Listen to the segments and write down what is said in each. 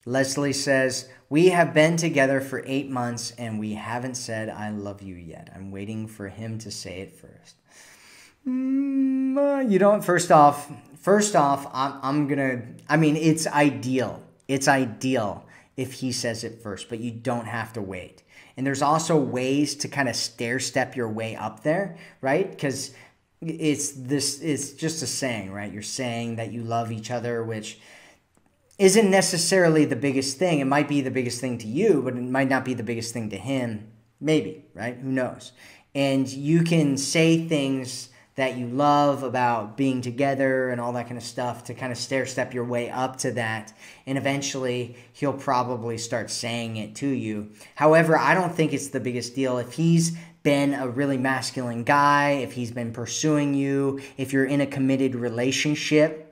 Leslie says, we have been together for 8 months and we haven't said I love you yet. I'm waiting for him to say it first. You don't, first off, I mean, it's ideal. It's ideal if he says it first, but you don't have to wait. And there's also ways to kind of stair step your way up there, right? Because it's just a saying, right? You're saying that you love each other, which isn't necessarily the biggest thing. It might be the biggest thing to you, but it might not be the biggest thing to him. Maybe, right? Who knows? And you can say things that you love about being together and all that kind of stuff to kind of stair step your way up to that. And eventually he'll probably start saying it to you. However, I don't think it's the biggest deal. If he's been a really masculine guy, if he's been pursuing you, if you're in a committed relationship,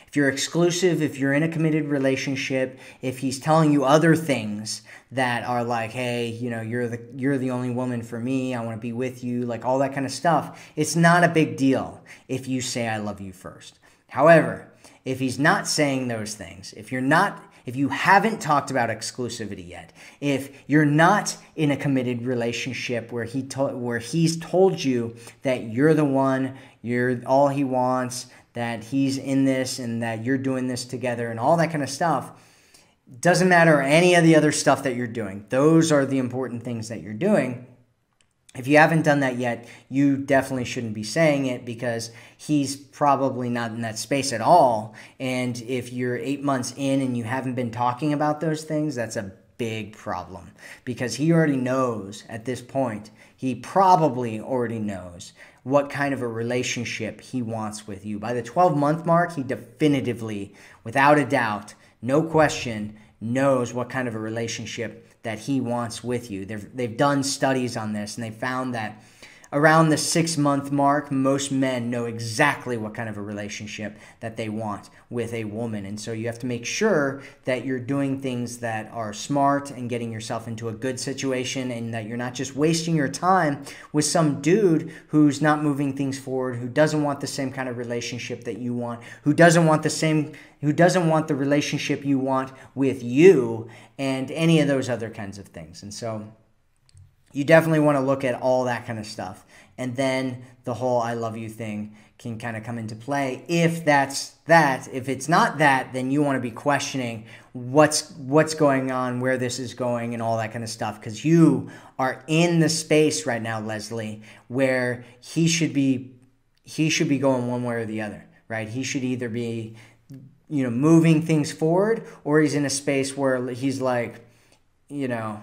if you're exclusive, if you're in a committed relationship, if he's telling you other things that are like, hey, you know, you're the only woman for me, I want to be with you, like all that kind of stuff, it's not a big deal if you say I love you first. However, if he's not saying those things, if you haven't talked about exclusivity yet, if you're not in a committed relationship where he's told you that you're the one, you're all he wants, that he's in this and that you're doing this together and all that kind of stuff, doesn't matter any of the other stuff that you're doing. Those are the important things that you're doing. If you haven't done that yet, you definitely shouldn't be saying it because he's probably not in that space at all. And if you're 8 months in and you haven't been talking about those things, that's a big problem because he already knows at this point, he probably already knows what kind of a relationship he wants with you. By the 12-month mark, he definitively, without a doubt, no question, knows what kind of a relationship that he wants with you. They've done studies on this, and they found that around the 6-month mark, most men know exactly what kind of a relationship that they want with a woman. And so you have to make sure that you're doing things that are smart and getting yourself into a good situation and that you're not just wasting your time with some dude who's not moving things forward, who doesn't want the same kind of relationship that you want, who doesn't want the relationship you want with you and any of those other kinds of things. And so you definitely want to look at all that kind of stuff. And then the whole I love you thing can kind of come into play. If that's that, if it's not that, then you want to be questioning what's going on, where this is going and all that kind of stuff. Because you are in the space right now, Leslie, where he should be going one way or the other, right? He should either be, you know, moving things forward, or he's in a space where he's like, you know,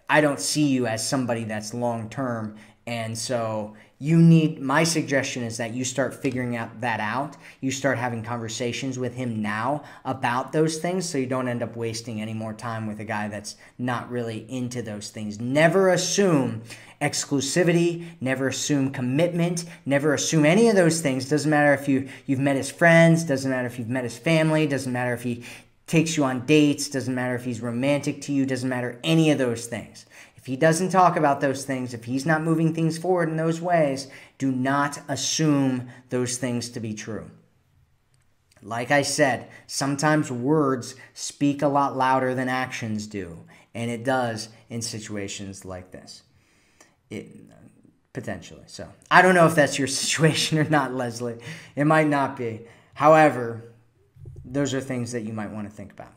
I don't see you as somebody that's long-term. And so my suggestion is that you start figuring that out. You start having conversations with him now about those things so you don't end up wasting any more time with a guy that's not really into those things. Never assume exclusivity, never assume commitment, never assume any of those things. Doesn't matter if you've met his friends, doesn't matter if you've met his family, doesn't matter if he takes you on dates, doesn't matter if he's romantic to you, doesn't matter any of those things. If he doesn't talk about those things, if he's not moving things forward in those ways, do not assume those things to be true. Like I said, sometimes words speak a lot louder than actions do, and it does in situations like this. Potentially. So I don't know if that's your situation or not, Leslie. It might not be. However, those are things that you might want to think about.